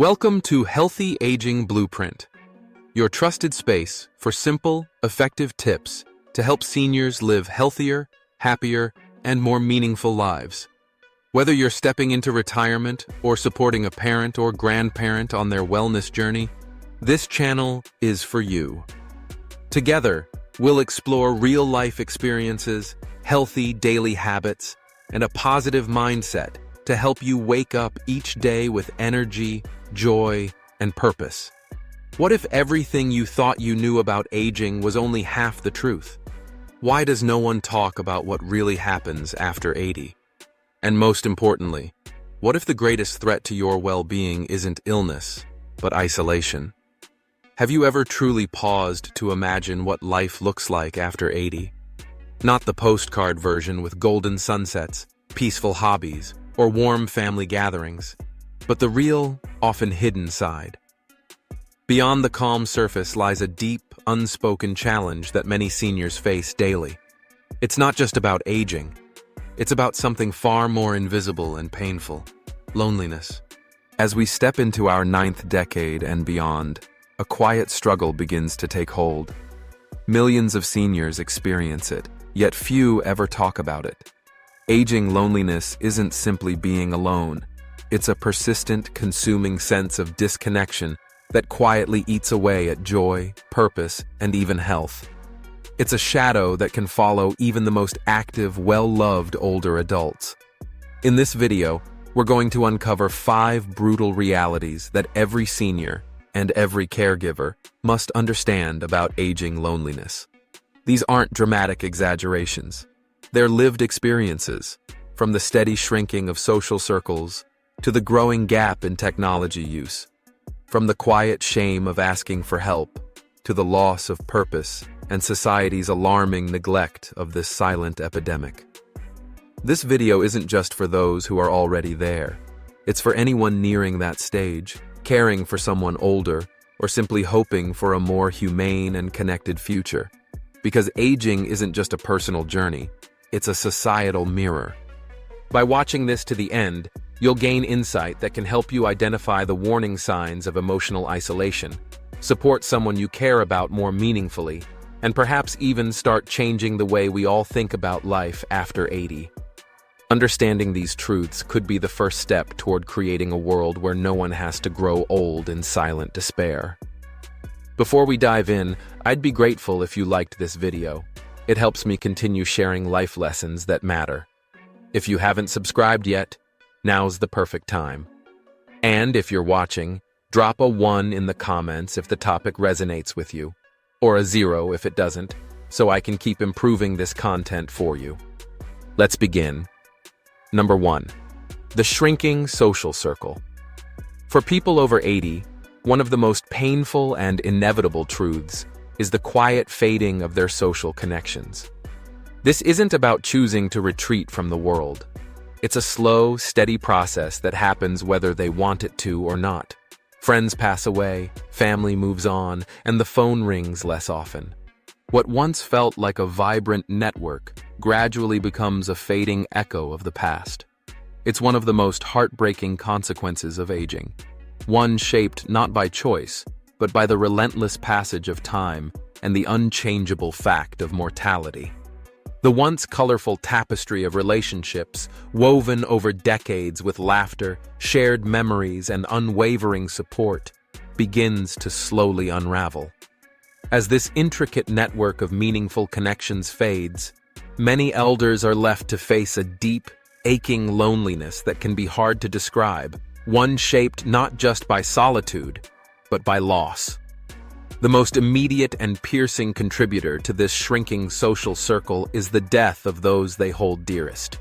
Welcome to Healthy Aging Blueprint, your trusted space for simple, effective tips to help seniors live healthier, happier, and more meaningful lives. Whether you're stepping into retirement or supporting a parent or grandparent on their wellness journey, this channel is for you. Together, we'll explore real-life experiences, healthy daily habits, and a positive mindset to help you wake up each day with energy, joy, and purpose. What if everything you thought you knew about aging was only half the truth? Why does no one talk about what really happens after 80? And most importantly, what if the greatest threat to your well-being isn't illness, but isolation? Have you ever truly paused to imagine what life looks like after 80? Not the postcard version with golden sunsets, peaceful hobbies, or warm family gatherings, but the real, often hidden side. Beyond the calm surface lies a deep, unspoken challenge that many seniors face daily. It's not just about aging. It's about something far more invisible and painful: loneliness. As we step into our 9th decade and beyond, a quiet struggle begins to take hold. Millions of seniors experience it, yet few ever talk about it. Aging loneliness isn't simply being alone. It's a persistent, consuming sense of disconnection that quietly eats away at joy, purpose, and even health. It's a shadow that can follow even the most active, well-loved older adults. In this video, we're going to uncover 5 brutal realities that every senior and every caregiver must understand about aging loneliness. These aren't dramatic exaggerations. They're lived experiences, from the steady shrinking of social circles to the growing gap in technology use, from the quiet shame of asking for help to the loss of purpose and society's alarming neglect of this silent epidemic. This video isn't just for those who are already there. It's for anyone nearing that stage, caring for someone older, or simply hoping for a more humane and connected future. Because aging isn't just a personal journey, it's a societal mirror. By watching this to the end, you'll gain insight that can help you identify the warning signs of emotional isolation, support someone you care about more meaningfully, and perhaps even start changing the way we all think about life after 80. Understanding these truths could be the first step toward creating a world where no one has to grow old in silent despair. Before we dive in, I'd be grateful if you liked this video. It helps me continue sharing life lessons that matter. If you haven't subscribed yet, now's the perfect time. And if you're watching, drop a 1 in the comments if the topic resonates with you, or a 0 if it doesn't, so I can keep improving this content for you. Let's begin. Number 1. The shrinking social circle. For people over 80, one of the most painful and inevitable truths is the quiet fading of their social connections. This isn't about choosing to retreat from the world. It's a slow, steady process that happens whether they want it to or not. Friends pass away, family moves on, and the phone rings less often. What once felt like a vibrant network gradually becomes a fading echo of the past. It's one of the most heartbreaking consequences of aging, one shaped not by choice, but by the relentless passage of time and the unchangeable fact of mortality. The once colorful tapestry of relationships, woven over decades with laughter, shared memories, and unwavering support, begins to slowly unravel. As this intricate network of meaningful connections fades, many elders are left to face a deep, aching loneliness that can be hard to describe, one shaped not just by solitude, but by loss. The most immediate and piercing contributor to this shrinking social circle is the death of those they hold dearest.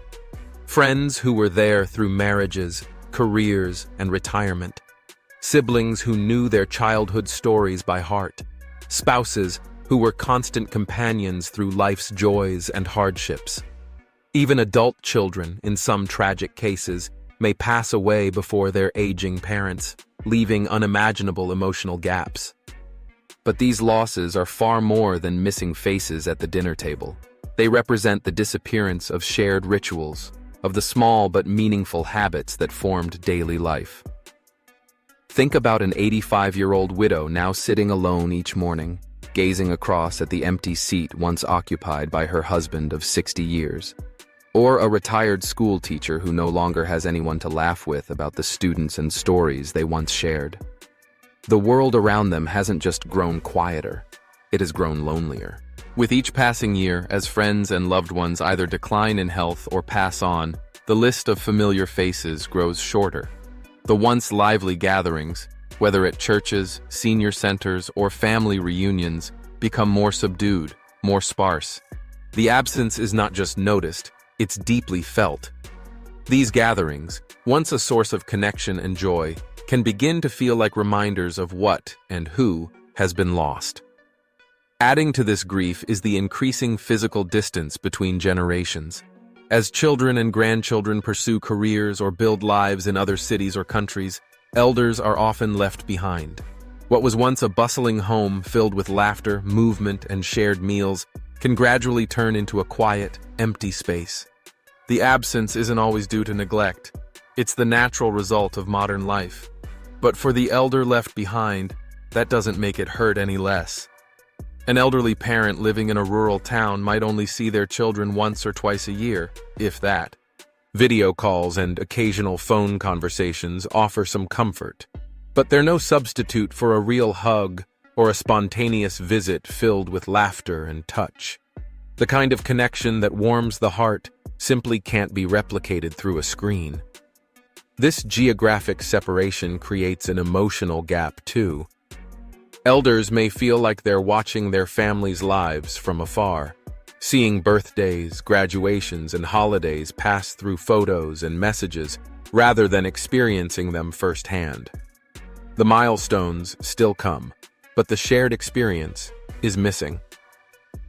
Friends who were there through marriages, careers, and retirement. Siblings who knew their childhood stories by heart. Spouses who were constant companions through life's joys and hardships. Even adult children, in some tragic cases, may pass away before their aging parents, leaving unimaginable emotional gaps. But these losses are far more than missing faces at the dinner table. They represent the disappearance of shared rituals, of the small but meaningful habits that formed daily life. Think about an 85-year-old widow now sitting alone each morning, gazing across at the empty seat once occupied by her husband of 60 years. Or a retired school teacher who no longer has anyone to laugh with about the students and stories they once shared. The world around them hasn't just grown quieter, it has grown lonelier. With each passing year, as friends and loved ones either decline in health or pass on, the list of familiar faces grows shorter. The once lively gatherings, whether at churches, senior centers, or family reunions, become more subdued, more sparse. The absence is not just noticed, it's deeply felt. These gatherings, once a source of connection and joy, can begin to feel like reminders of what and who has been lost. Adding to this grief is the increasing physical distance between generations. As children and grandchildren pursue careers or build lives in other cities or countries, elders are often left behind. What was once a bustling home filled with laughter, movement, and shared meals can gradually turn into a quiet, empty space. The absence isn't always due to neglect. It's the natural result of modern life. But for the elder left behind, that doesn't make it hurt any less. An elderly parent living in a rural town might only see their children once or twice a year, if that. Video calls and occasional phone conversations offer some comfort, but they're no substitute for a real hug or a spontaneous visit filled with laughter and touch. The kind of connection that warms the heart simply can't be replicated through a screen. This geographic separation creates an emotional gap too. Elders may feel like they're watching their families' lives from afar, seeing birthdays, graduations, and holidays pass through photos and messages rather than experiencing them firsthand. The milestones still come, but the shared experience is missing.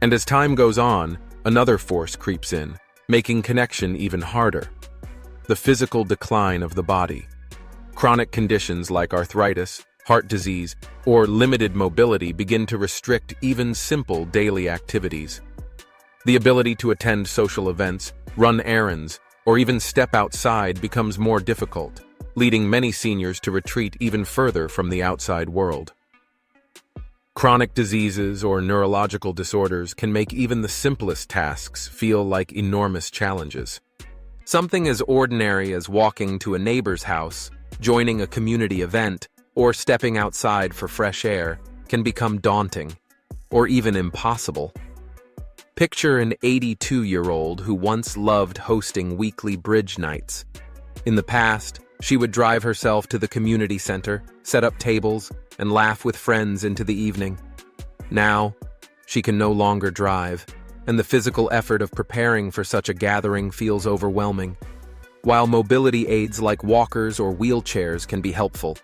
And as time goes on, another force creeps in, making connection even harder: the physical decline of the body. Chronic conditions like arthritis, heart disease, or limited mobility begin to restrict even simple daily activities. The ability to attend social events, run errands, or even step outside becomes more difficult, leading many seniors to retreat even further from the outside world. Chronic diseases or neurological disorders can make even the simplest tasks feel like enormous challenges. Something as ordinary as walking to a neighbor's house, joining a community event, or stepping outside for fresh air can become daunting, or even impossible. Picture an 82-year-old who once loved hosting weekly bridge nights. In the past, she would drive herself to the community center, set up tables, and laugh with friends into the evening. Now, she can no longer drive, and the physical effort of preparing for such a gathering feels overwhelming. While mobility aids like walkers or wheelchairs can be helpful,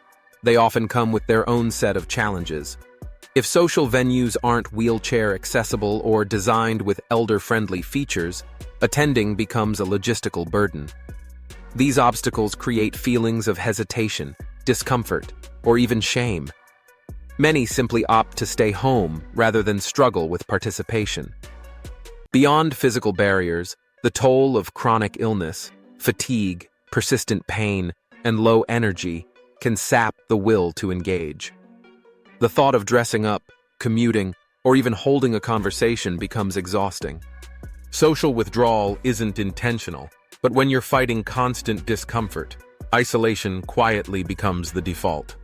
they often come with their own set of challenges. If social venues aren't wheelchair accessible or designed with elder-friendly features, attending becomes a logistical burden. These obstacles create feelings of hesitation, discomfort, or even shame. Many simply opt to stay home rather than struggle with participation. Beyond physical barriers, the toll of chronic illness, fatigue, persistent pain, and low energy can sap the will to engage. The thought of dressing up, commuting, or even holding a conversation becomes exhausting. Social withdrawal isn't intentional, but when you're fighting constant discomfort, isolation quietly becomes the default.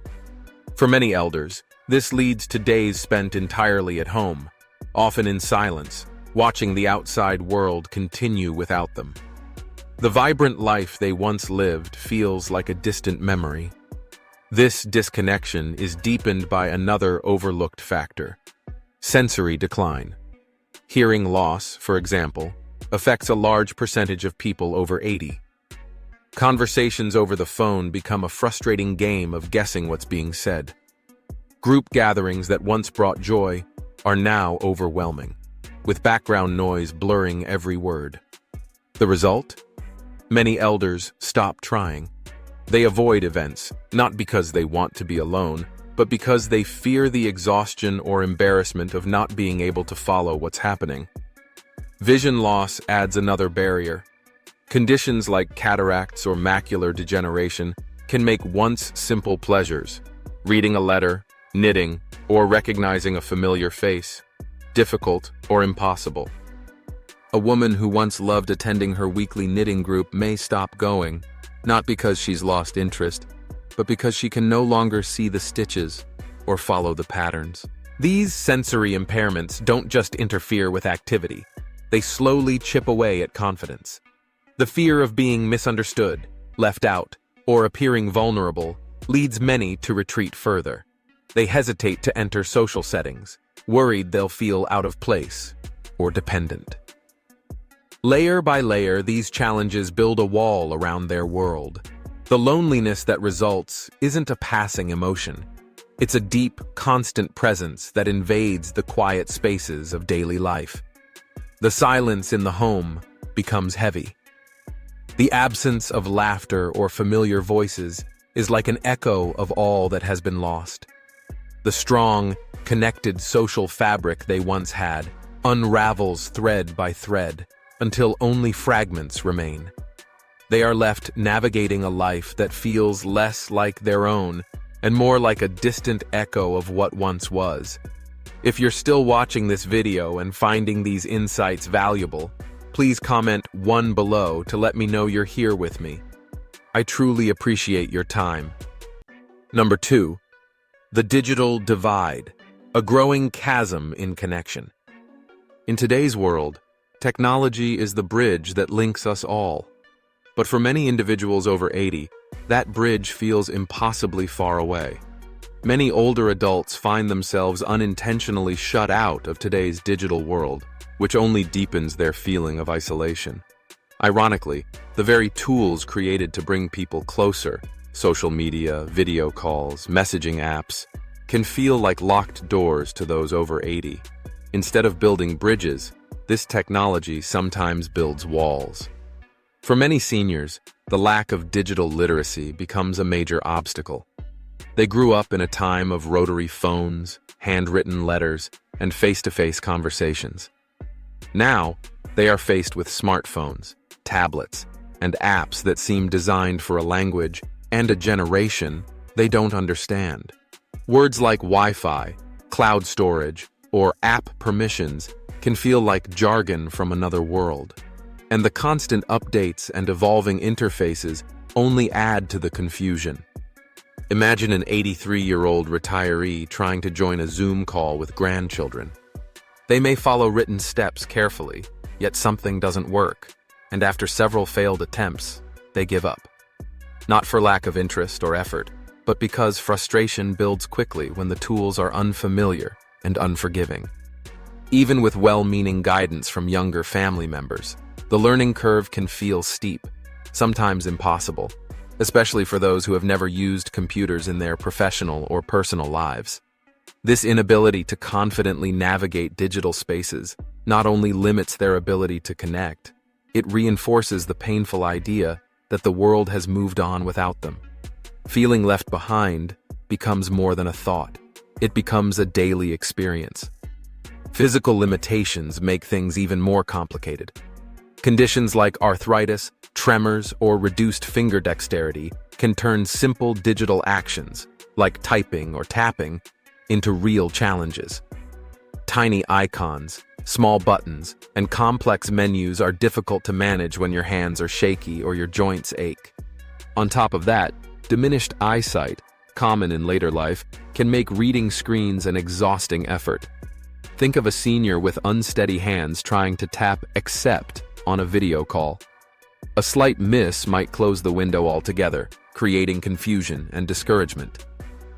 For many elders, this leads to days spent entirely at home, often in silence, watching the outside world continue without them. The vibrant life they once lived feels like a distant memory. This disconnection is deepened by another overlooked factor: sensory decline. Hearing loss, for example, affects a large percentage of people over 80. Conversations over the phone become a frustrating game of guessing what's being said. Group gatherings that once brought joy are now overwhelming, with background noise blurring every word. The result? Many elders stop trying. They avoid events, not because they want to be alone, but because they fear the exhaustion or embarrassment of not being able to follow what's happening. Vision loss adds another barrier. Conditions like cataracts or macular degeneration can make once simple pleasures, reading a letter, knitting, or recognizing a familiar face, difficult or impossible. A woman who once loved attending her weekly knitting group may stop going, not because she's lost interest, but because she can no longer see the stitches or follow the patterns. These sensory impairments don't just interfere with activity, they slowly chip away at confidence. The fear of being misunderstood, left out, or appearing vulnerable leads many to retreat further. They hesitate to enter social settings, worried they'll feel out of place or dependent. Layer by layer, these challenges build a wall around their world. The loneliness that results isn't a passing emotion. It's a deep, constant presence that invades the quiet spaces of daily life. The silence in the home becomes heavy. The absence of laughter or familiar voices is like an echo of all that has been lost. The strong, connected social fabric they once had unravels thread by thread until only fragments remain. They are left navigating a life that feels less like their own and more like a distant echo of what once was. If you're still watching this video and finding these insights valuable, please comment 1 below to let me know you're here with me. I truly appreciate your time. Number 2, the digital divide, a growing chasm in connection. In today's world, technology is the bridge that links us all. But for many individuals over 80, that bridge feels impossibly far away. Many older adults find themselves unintentionally shut out of today's digital world, which only deepens their feeling of isolation. Ironically, the very tools created to bring people closer, social media, video calls, messaging apps, can feel like locked doors to those over 80. Instead of building bridges, this technology sometimes builds walls. For many seniors, the lack of digital literacy becomes a major obstacle. They grew up in a time of rotary phones, handwritten letters, and face-to-face conversations. Now, they are faced with smartphones, tablets, and apps that seem designed for a language and a generation they don't understand. Words like Wi-Fi, cloud storage, or app permissions can feel like jargon from another world. And the constant updates and evolving interfaces only add to the confusion. Imagine an 83-year-old retiree trying to join a Zoom call with grandchildren. They may follow written steps carefully, yet something doesn't work, and after several failed attempts, they give up. Not for lack of interest or effort, but because frustration builds quickly when the tools are unfamiliar and unforgiving. Even with well-meaning guidance from younger family members, the learning curve can feel steep, sometimes impossible, especially for those who have never used computers in their professional or personal lives. This inability to confidently navigate digital spaces not only limits their ability to connect, it reinforces the painful idea that the world has moved on without them. Feeling left behind becomes more than a thought. It becomes a daily experience. Physical limitations make things even more complicated. Conditions like arthritis, tremors, or reduced finger dexterity can turn simple digital actions, like typing or tapping, into real challenges. Tiny icons, small buttons, and complex menus are difficult to manage when your hands are shaky or your joints ache. On top of that, diminished eyesight, common in later life, can make reading screens an exhausting effort. Think of a senior with unsteady hands trying to tap accept on a video call. A slight miss might close the window altogether, creating confusion and discouragement.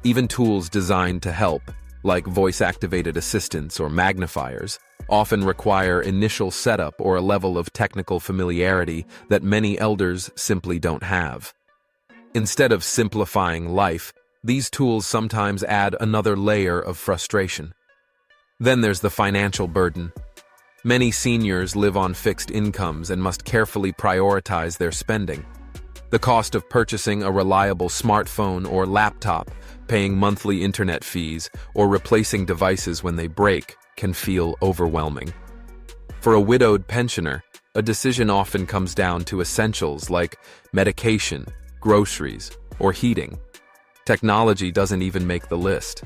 Even tools designed to help, like voice-activated assistants or magnifiers, often require initial setup or a level of technical familiarity that many elders simply don't have. Instead of simplifying life, these tools sometimes add another layer of frustration. Then there's the financial burden. Many seniors live on fixed incomes and must carefully prioritize their spending. The cost of purchasing a reliable smartphone or laptop, paying monthly internet fees, or replacing devices when they break can feel overwhelming. For a widowed pensioner, a decision often comes down to essentials like medication, groceries, or heating. Technology doesn't even make the list.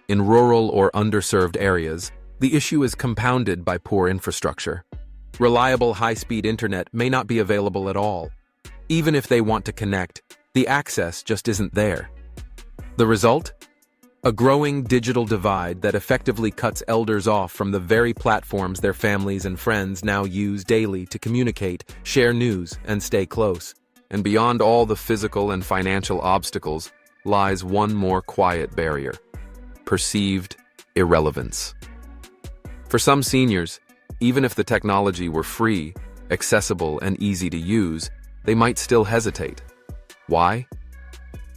In rural or underserved areas, the issue is compounded by poor infrastructure. Reliable high-speed internet may not be available at all. Even if they want to connect, the access just isn't there. The result? A growing digital divide that effectively cuts elders off from the very platforms their families and friends now use daily to communicate, share news, and stay close. And beyond all the physical and financial obstacles lies one more quiet barrier: perceived irrelevance. For some seniors, even if the technology were free, accessible, and easy to use, they might still hesitate. Why?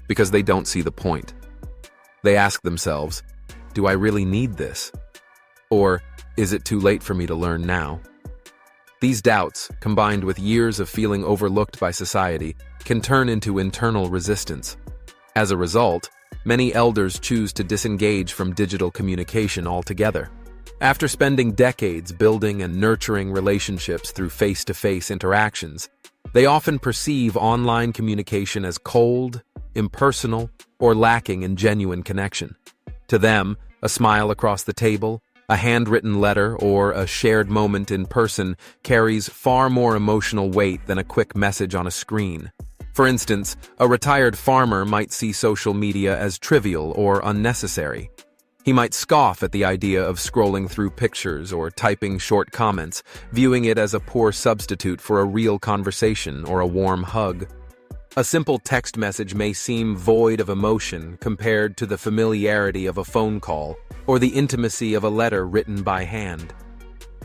Because they don't see the point. They ask themselves, do I really need this? Or is it too late for me to learn now? These doubts, combined with years of feeling overlooked by society, can turn into internal resistance. As a result, many elders choose to disengage from digital communication altogether. After spending decades building and nurturing relationships through face-to-face interactions, they often perceive online communication as cold, impersonal, or lacking in genuine connection. To them, a smile across the table, a handwritten letter, or a shared moment in person carries far more emotional weight than a quick message on a screen. For instance, a retired farmer might see social media as trivial or unnecessary. He might scoff at the idea of scrolling through pictures or typing short comments, viewing it as a poor substitute for a real conversation or a warm hug. A simple text message may seem void of emotion compared to the familiarity of a phone call or the intimacy of a letter written by hand.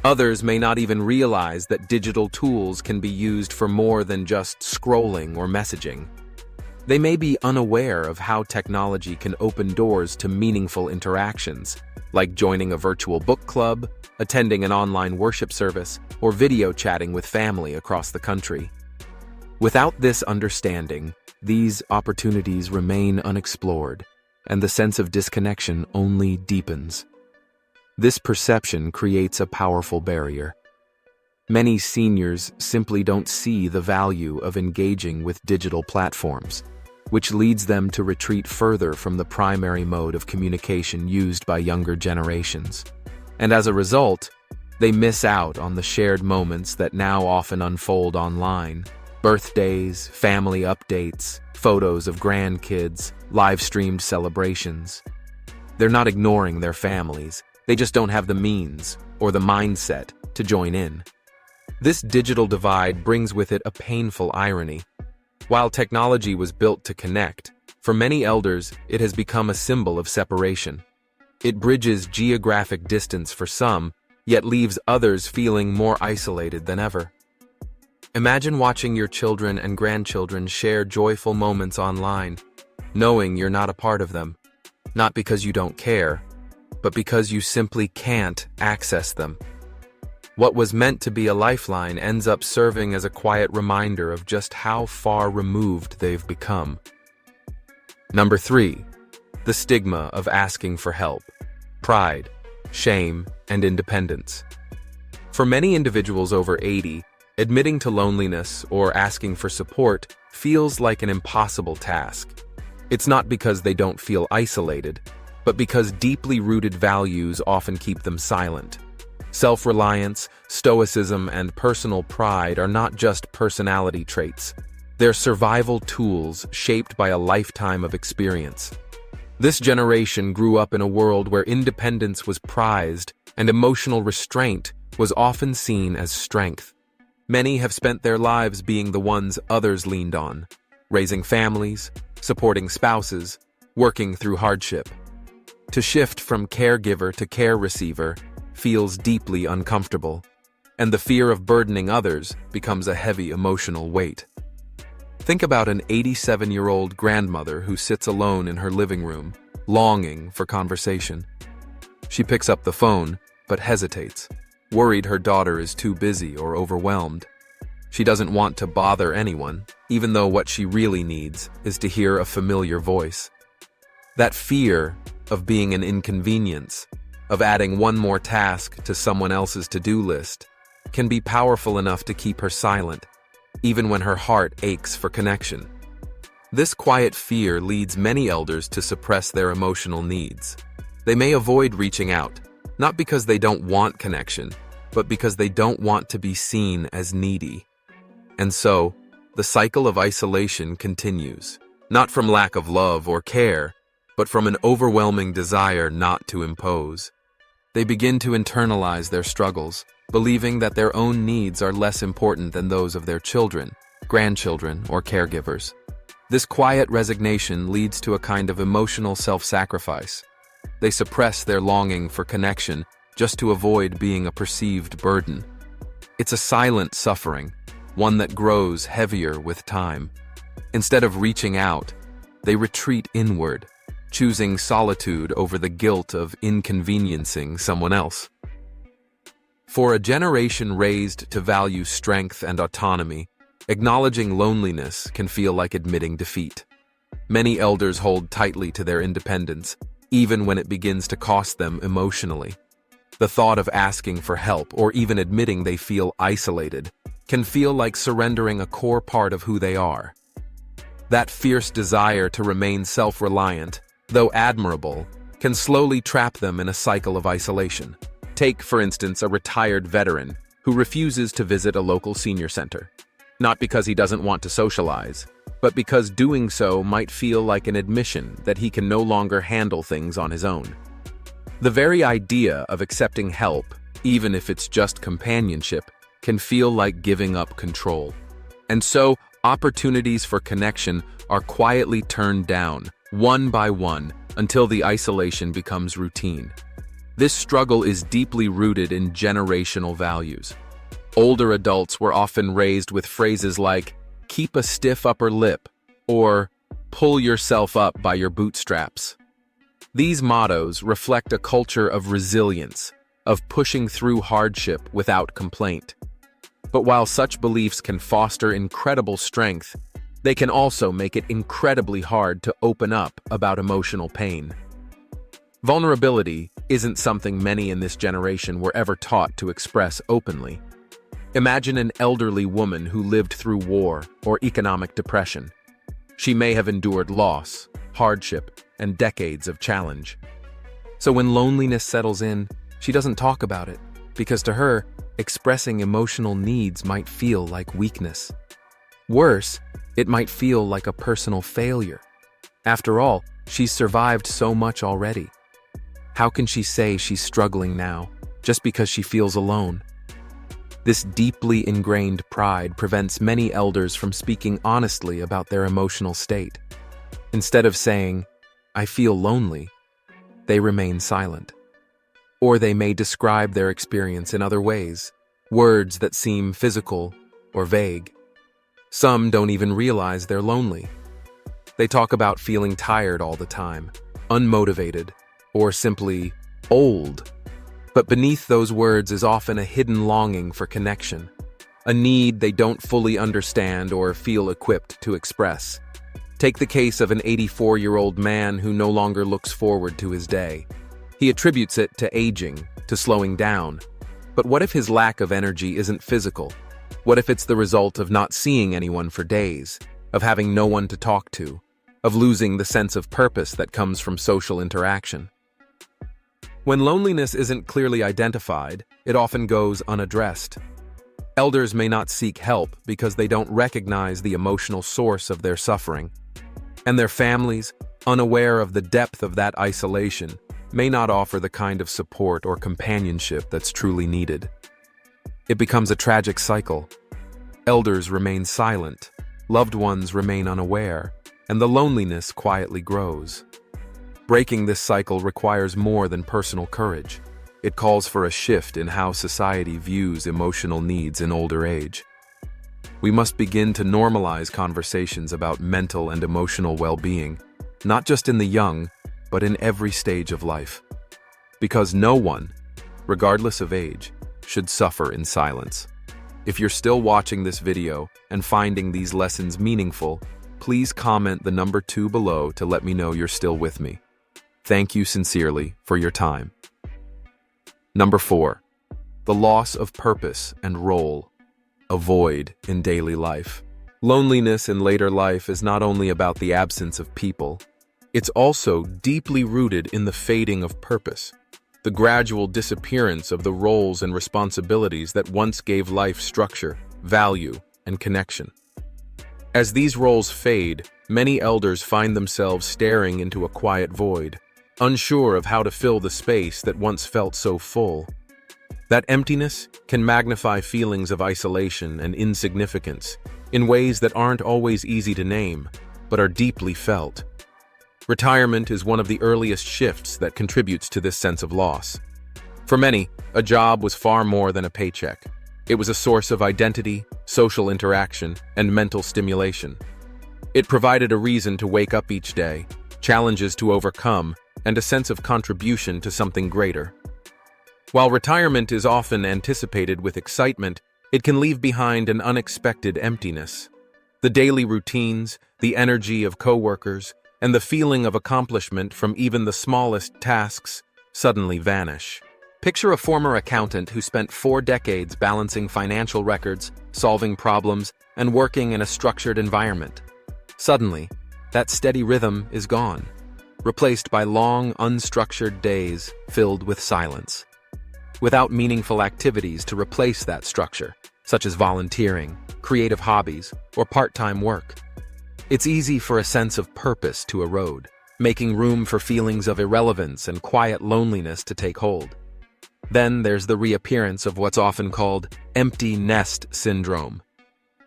Others may not even realize that digital tools can be used for more than just scrolling or messaging. They may be unaware of how technology can open doors to meaningful interactions, like joining a virtual book club, attending an online worship service, or video chatting with family across the country. Without this understanding, these opportunities remain unexplored, and the sense of disconnection only deepens. This perception creates a powerful barrier. Many seniors simply don't see the value of engaging with digital platforms, which leads them to retreat further from the primary mode of communication used by younger generations. And as a result, they miss out on the shared moments that now often unfold online. Birthdays, family updates, photos of grandkids, live-streamed celebrations. They're not ignoring their families, they just don't have the means or the mindset to join in. This digital divide brings with it a painful irony. While technology was built to connect, for many elders it has become a symbol of separation. It bridges geographic distance for some, yet leaves others feeling more isolated than ever. Imagine watching your children and grandchildren share joyful moments online, knowing you're not a part of them, not because you don't care, but because you simply can't access them. What was meant to be a lifeline ends up serving as a quiet reminder of just how far removed they've become. Number 3, the stigma of asking for help, pride, shame, and independence. For many individuals over 80, admitting to loneliness or asking for support feels like an impossible task. It's not because they don't feel isolated, but because deeply rooted values often keep them silent. Self-reliance, stoicism, and personal pride are not just personality traits. They're survival tools shaped by a lifetime of experience. This generation grew up in a world where independence was prized and emotional restraint was often seen as strength. Many have spent their lives being the ones others leaned on, raising families, supporting spouses, working through hardship. To shift from caregiver to care receiver feels deeply uncomfortable, and the fear of burdening others becomes a heavy emotional weight. Think about an 87-year-old grandmother who sits alone in her living room, longing for conversation. She picks up the phone, but hesitates, worried her daughter is too busy or overwhelmed. She doesn't want to bother anyone, even though what she really needs is to hear a familiar voice. That fear of being an inconvenience, of adding one more task to someone else's to-do list, can be powerful enough to keep her silent, even when her heart aches for connection. This quiet fear leads many elders to suppress their emotional needs. They may avoid reaching out, not because they don't want connection, but because they don't want to be seen as needy. And so, the cycle of isolation continues, not from lack of love or care, but from an overwhelming desire not to impose. They begin to internalize their struggles, believing that their own needs are less important than those of their children, grandchildren, or caregivers. This quiet resignation leads to a kind of emotional self-sacrifice. They suppress their longing for connection just to avoid being a perceived burden. It's a silent suffering, one that grows heavier with time. Instead of reaching out, they retreat inward, choosing solitude over the guilt of inconveniencing someone else. For a generation raised to value strength and autonomy, acknowledging loneliness can feel like admitting defeat. Many elders hold tightly to their independence, even when it begins to cost them emotionally. The thought of asking for help or even admitting they feel isolated can feel like surrendering a core part of who they are. That fierce desire to remain self-reliant, though admirable, can slowly trap them in a cycle of isolation. Take, for instance, a retired veteran who refuses to visit a local senior center. Not because he doesn't want to socialize, but because doing so might feel like an admission that he can no longer handle things on his own. The very idea of accepting help, even if it's just companionship, can feel like giving up control. And so, opportunities for connection are quietly turned down, one by one, until the isolation becomes routine. This struggle is deeply rooted in generational values. Older adults were often raised with phrases like, "keep a stiff upper lip," or "pull yourself up by your bootstraps." These mottos reflect a culture of resilience, of pushing through hardship without complaint. But while such beliefs can foster incredible strength, they can also make it incredibly hard to open up about emotional pain. Vulnerability isn't something many in this generation were ever taught to express openly. Imagine an elderly woman who lived through war or economic depression. She may have endured loss, hardship, and decades of challenge. So when loneliness settles in, she doesn't talk about it, because to her, expressing emotional needs might feel like weakness. Worse, it might feel like a personal failure. After all, she's survived so much already. How can she say she's struggling now, just because she feels alone? This deeply ingrained pride prevents many elders from speaking honestly about their emotional state. Instead of saying, "I feel lonely," they remain silent. Or they may describe their experience in other ways, words that seem physical or vague. Some don't even realize they're lonely. They talk about feeling tired all the time, unmotivated, or simply old. But beneath those words is often a hidden longing for connection, a need they don't fully understand or feel equipped to express. Take the case of an 84-year-old man who no longer looks forward to his day. He attributes it to aging, to slowing down. But what if his lack of energy isn't physical? What if it's the result of not seeing anyone for days, of having no one to talk to, of losing the sense of purpose that comes from social interaction? When loneliness isn't clearly identified, it often goes unaddressed. Elders may not seek help because they don't recognize the emotional source of their suffering. And their families, unaware of the depth of that isolation, may not offer the kind of support or companionship that's truly needed. It becomes a tragic cycle. Elders remain silent, loved ones remain unaware, and the loneliness quietly grows. Breaking this cycle requires more than personal courage. It calls for a shift in how society views emotional needs in older age. We must begin to normalize conversations about mental and emotional well-being, not just in the young, but in every stage of life. Because no one, regardless of age, should suffer in silence. If you're still watching this video and finding these lessons meaningful, please comment the number 2 below to let me know you're still with me. Thank you sincerely for your time. Number 4. The loss of purpose and role, a void in daily life. Loneliness in later life is not only about the absence of people, it's also deeply rooted in the fading of purpose, the gradual disappearance of the roles and responsibilities that once gave life structure, value, and connection. As these roles fade, many elders find themselves staring into a quiet void, unsure of how to fill the space that once felt so full. That emptiness can magnify feelings of isolation and insignificance in ways that aren't always easy to name, but are deeply felt. Retirement is one of the earliest shifts that contributes to this sense of loss. For many, a job was far more than a paycheck. It was a source of identity, social interaction, and mental stimulation. It provided a reason to wake up each day, challenges to overcome, and a sense of contribution to something greater. While retirement is often anticipated with excitement, it can leave behind an unexpected emptiness. The daily routines, the energy of coworkers, and the feeling of accomplishment from even the smallest tasks suddenly vanish. Picture a former accountant who spent 4 decades balancing financial records, solving problems, and working in a structured environment. Suddenly, that steady rhythm is gone, replaced by long, unstructured days filled with silence. Without meaningful activities to replace that structure, such as volunteering, creative hobbies, or part-time work, it's easy for a sense of purpose to erode, making room for feelings of irrelevance and quiet loneliness to take hold. Then there's the reappearance of what's often called empty nest syndrome.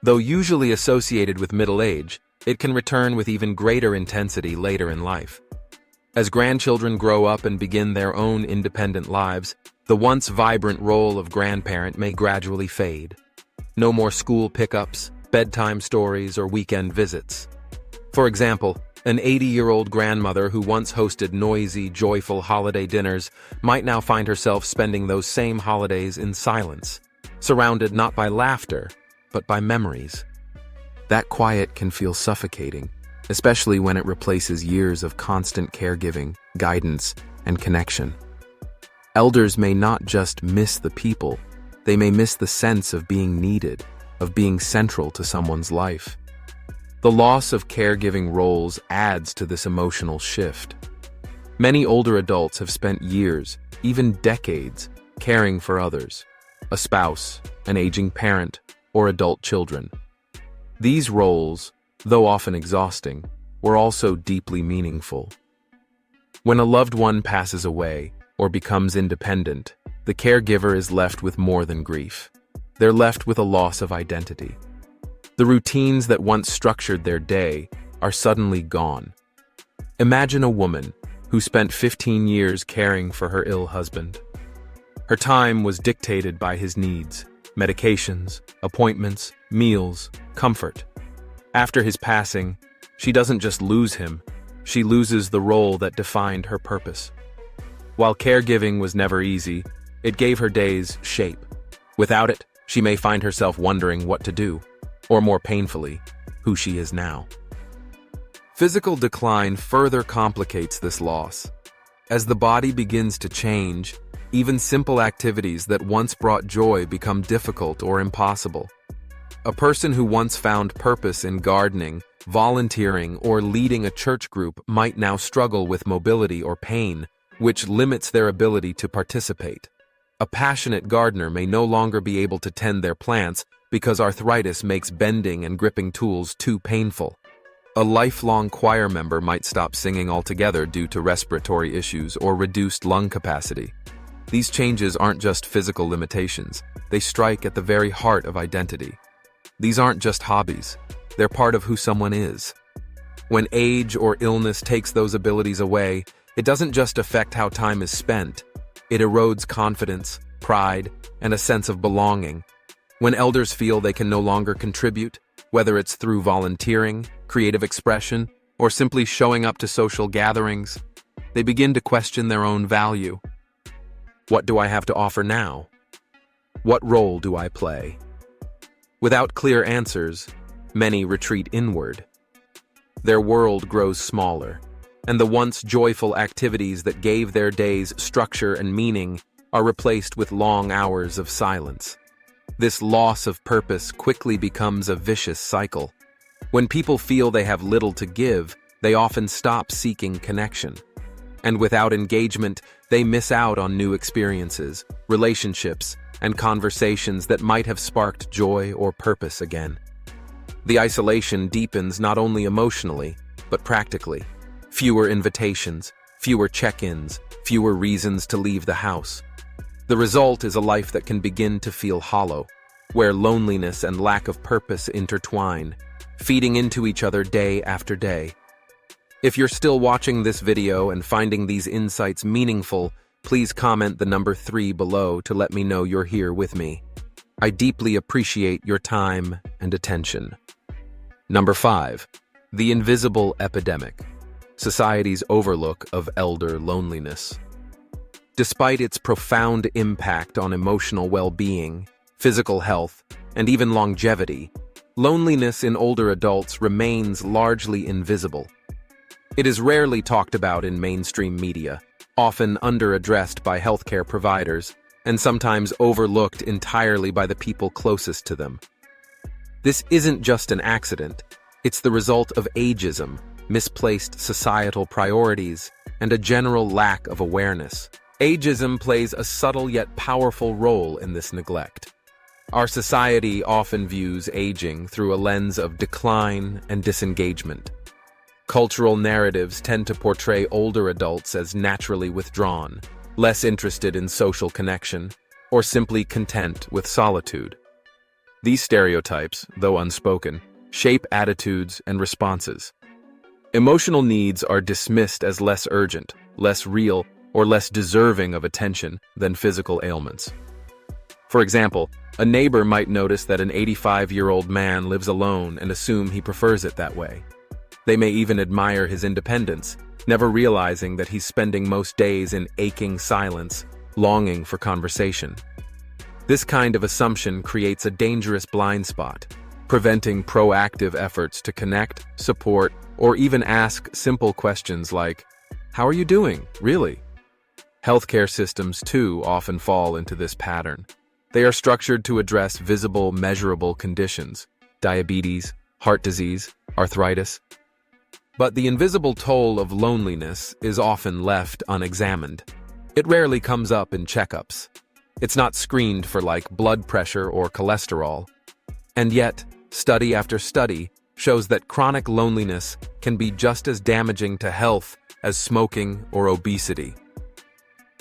Though usually associated with middle age, it can return with even greater intensity later in life. As grandchildren grow up and begin their own independent lives, the once vibrant role of grandparent may gradually fade. No more school pickups, bedtime stories, or weekend visits. For example, an 80-year-old grandmother who once hosted noisy, joyful holiday dinners might now find herself spending those same holidays in silence, surrounded not by laughter, but by memories. That quiet can feel suffocating, especially when it replaces years of constant caregiving, guidance, and connection. Elders may not just miss the people, they may miss the sense of being needed, of being central to someone's life. The loss of caregiving roles adds to this emotional shift. Many older adults have spent years, even decades, caring for others, a spouse, an aging parent, or adult children. These roles, though often exhausting, were also deeply meaningful. When a loved one passes away or becomes independent, the caregiver is left with more than grief. They're left with a loss of identity. The routines that once structured their day are suddenly gone. Imagine a woman who spent 15 years caring for her ill husband. Her time was dictated by his needs, medications, appointments, meals, comfort. After his passing, she doesn't just lose him, she loses the role that defined her purpose. While caregiving was never easy, it gave her days shape. Without it, she may find herself wondering what to do, or more painfully, who she is now. Physical decline further complicates this loss. As the body begins to change, even simple activities that once brought joy become difficult or impossible. A person who once found purpose in gardening, volunteering, or leading a church group might now struggle with mobility or pain, which limits their ability to participate. A passionate gardener may no longer be able to tend their plants because arthritis makes bending and gripping tools too painful. A lifelong choir member might stop singing altogether due to respiratory issues or reduced lung capacity. These changes aren't just physical limitations, they strike at the very heart of identity. These aren't just hobbies, they're part of who someone is. When age or illness takes those abilities away, it doesn't just affect how time is spent, it erodes confidence, pride, and a sense of belonging. When elders feel they can no longer contribute, whether it's through volunteering, creative expression, or simply showing up to social gatherings, they begin to question their own value. What do I have to offer now? What role do I play? Without clear answers, many retreat inward. Their world grows smaller, and the once joyful activities that gave their days structure and meaning are replaced with long hours of silence. This loss of purpose quickly becomes a vicious cycle. When people feel they have little to give, they often stop seeking connection. And without engagement, they miss out on new experiences, relationships, and conversations that might have sparked joy or purpose again. The isolation deepens not only emotionally, but practically. Fewer invitations, fewer check-ins, fewer reasons to leave the house. The result is a life that can begin to feel hollow, where loneliness and lack of purpose intertwine, feeding into each other day after day. If you're still watching this video and finding these insights meaningful, please comment the number 3 below to let me know you're here with me. I deeply appreciate your time and attention. Number 5. The invisible epidemic. Society's overlook of elder loneliness. Despite its profound impact on emotional well-being, physical health, and even longevity, loneliness in older adults remains largely invisible. It is rarely talked about in mainstream media, often under-addressed by healthcare providers, and sometimes overlooked entirely by the people closest to them. This isn't just an accident, it's the result of ageism, misplaced societal priorities, and a general lack of awareness. Ageism plays a subtle yet powerful role in this neglect. Our society often views aging through a lens of decline and disengagement. Cultural narratives tend to portray older adults as naturally withdrawn, less interested in social connection, or simply content with solitude. These stereotypes, though unspoken, shape attitudes and responses. Emotional needs are dismissed as less urgent, less real, or less deserving of attention than physical ailments. For example, a neighbor might notice that an 85-year-old man lives alone and assume he prefers it that way. They may even admire his independence, never realizing that he's spending most days in aching silence, longing for conversation. This kind of assumption creates a dangerous blind spot, preventing proactive efforts to connect, support, or even ask simple questions like, "How are you doing, really?" Healthcare systems, too, often fall into this pattern. They are structured to address visible, measurable conditions, diabetes, heart disease, arthritis. But the invisible toll of loneliness is often left unexamined. It rarely comes up in checkups. It's not screened for like blood pressure or cholesterol. And yet, study after study shows that chronic loneliness can be just as damaging to health as smoking or obesity.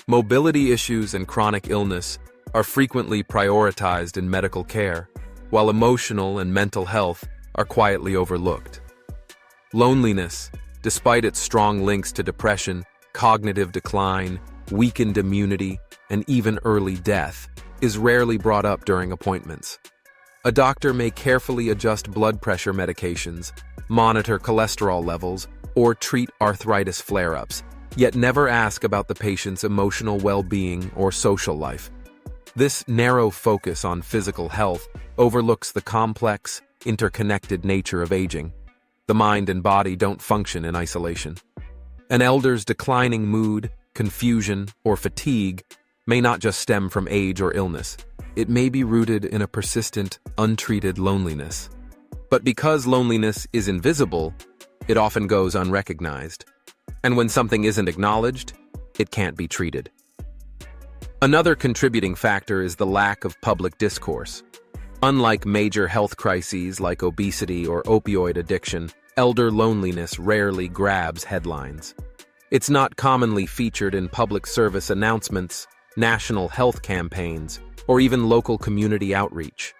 Mobility issues and chronic illness are frequently prioritized in medical care, while emotional and mental health are quietly overlooked. Loneliness, despite its strong links to depression, cognitive decline, weakened immunity, and even early death, is rarely brought up during appointments. A doctor may carefully adjust blood pressure medications, monitor cholesterol levels, or treat arthritis flare-ups, yet never ask about the patient's emotional well-being or social life. This narrow focus on physical health overlooks the complex, interconnected nature of aging. The mind and body don't function in isolation. An elder's declining mood, confusion, or fatigue may not just stem from age or illness. It may be rooted in a persistent, untreated loneliness. But because loneliness is invisible, it often goes unrecognized. And when something isn't acknowledged, it can't be treated. Another contributing factor is the lack of public discourse. Unlike major health crises like obesity or opioid addiction, elder loneliness rarely grabs headlines. It's not commonly featured in public service announcements, national health campaigns, or even local community outreach.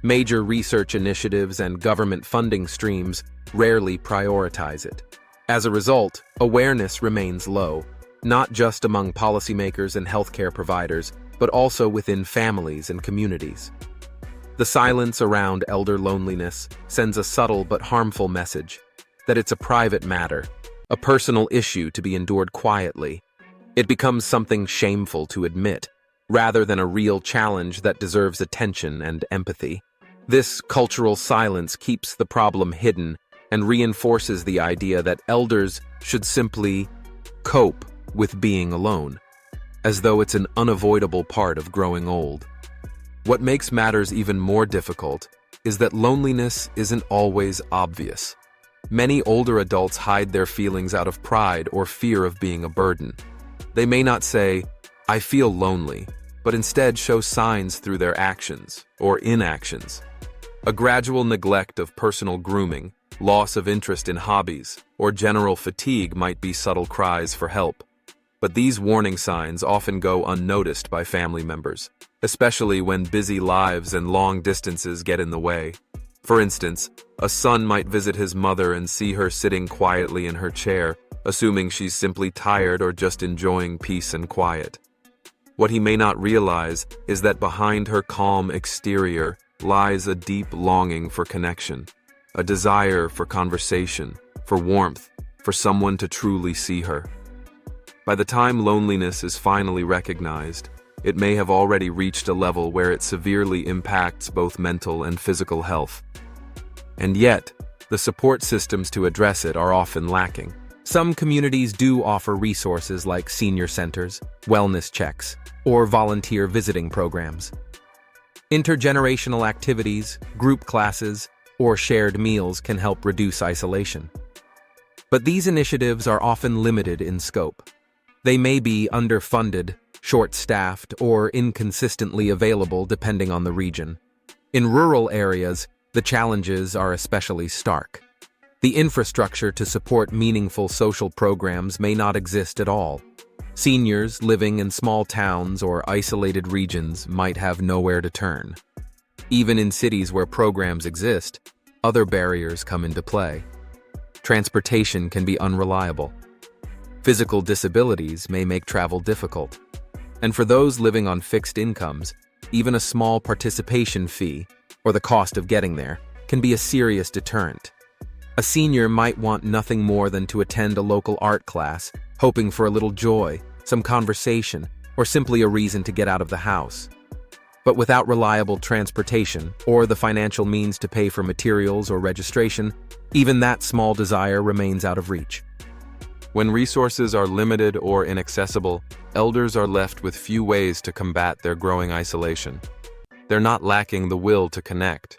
Major research initiatives and government funding streams rarely prioritize it. As a result, awareness remains low, not just among policymakers and healthcare providers, but also within families and communities. The silence around elder loneliness sends a subtle but harmful message that it's a private matter, a personal issue to be endured quietly. It becomes something shameful to admit, rather than a real challenge that deserves attention and empathy. This cultural silence keeps the problem hidden and reinforces the idea that elders should simply cope with being alone, as though it's an unavoidable part of growing old. What makes matters even more difficult is that loneliness isn't always obvious. Many older adults hide their feelings out of pride or fear of being a burden. They may not say, "I feel lonely," but instead show signs through their actions or inactions. A gradual neglect of personal grooming, loss of interest in hobbies, or general fatigue might be subtle cries for help. But these warning signs often go unnoticed by family members, especially when busy lives and long distances get in the way. For instance, a son might visit his mother and see her sitting quietly in her chair, assuming she's simply tired or just enjoying peace and quiet. What he may not realize is that behind her calm exterior lies a deep longing for connection, a desire for conversation, for warmth, for someone to truly see her. By the time loneliness is finally recognized, it may have already reached a level where it severely impacts both mental and physical health. And yet, the support systems to address it are often lacking. Some communities do offer resources like senior centers, wellness checks, or volunteer visiting programs. Intergenerational activities, group classes, or shared meals can help reduce isolation. But these initiatives are often limited in scope. They may be underfunded, short-staffed, or inconsistently available depending on the region. In rural areas, the challenges are especially stark. The infrastructure to support meaningful social programs may not exist at all. Seniors living in small towns or isolated regions might have nowhere to turn. Even in cities where programs exist, other barriers come into play. Transportation can be unreliable. Physical disabilities may make travel difficult. And for those living on fixed incomes, even a small participation fee, or the cost of getting there, can be a serious deterrent. A senior might want nothing more than to attend a local art class, hoping for a little joy, some conversation, or simply a reason to get out of the house. But without reliable transportation, or the financial means to pay for materials or registration, even that small desire remains out of reach. When resources are limited or inaccessible, elders are left with few ways to combat their growing isolation. They're not lacking the will to connect.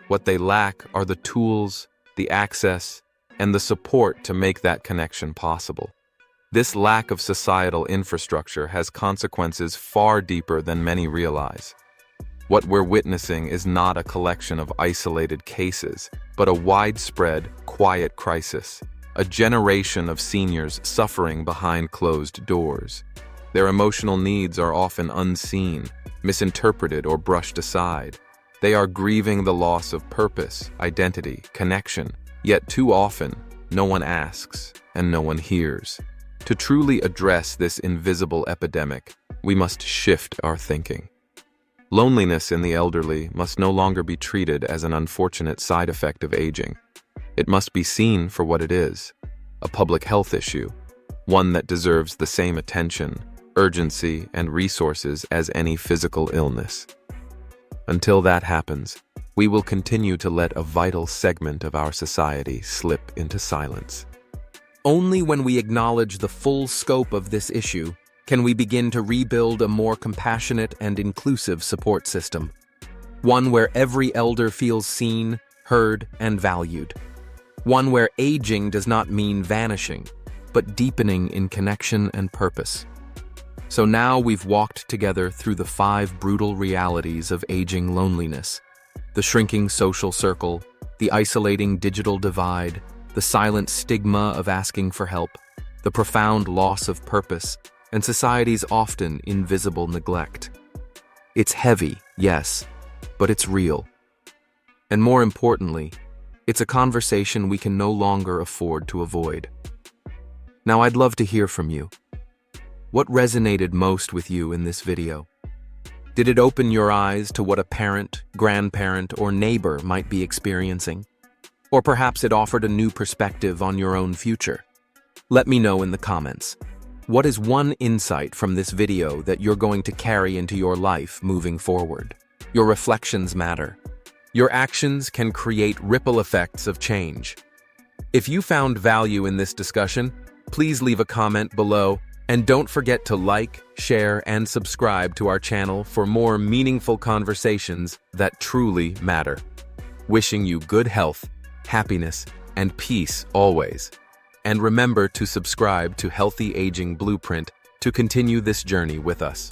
What they lack are the tools, the access, and the support to make that connection possible. This lack of societal infrastructure has consequences far deeper than many realize. What we're witnessing is not a collection of isolated cases, but a widespread, quiet crisis. A generation of seniors suffering behind closed doors. Their emotional needs are often unseen, misinterpreted, or brushed aside. They are grieving the loss of purpose, identity, connection, yet too often, no one asks and no one hears. To truly address this invisible epidemic, we must shift our thinking. Loneliness in the elderly must no longer be treated as an unfortunate side effect of aging. It must be seen for what it is, a public health issue, one that deserves the same attention, urgency, and resources as any physical illness. Until that happens, we will continue to let a vital segment of our society slip into silence. Only when we acknowledge the full scope of this issue can we begin to rebuild a more compassionate and inclusive support system, one where every elder feels seen, heard, and valued. One where aging does not mean vanishing, but deepening in connection and purpose. So now we've walked together through the 5 brutal realities of aging loneliness: the shrinking social circle, the isolating digital divide, the silent stigma of asking for help, the profound loss of purpose, and society's often invisible neglect. It's heavy, yes, but it's real. And more importantly, it's a conversation we can no longer afford to avoid. Now I'd love to hear from you. What resonated most with you in this video? Did it open your eyes to what a parent, grandparent, or neighbor might be experiencing? Or perhaps it offered a new perspective on your own future? Let me know in the comments. What is one insight from this video that you're going to carry into your life moving forward? Your reflections matter. Your actions can create ripple effects of change. If you found value in this discussion, please leave a comment below, and don't forget to like, share, and subscribe to our channel for more meaningful conversations that truly matter. wishing you good health, happiness, and peace always. And remember to subscribe to Healthy Aging Blueprint to continue this journey with us.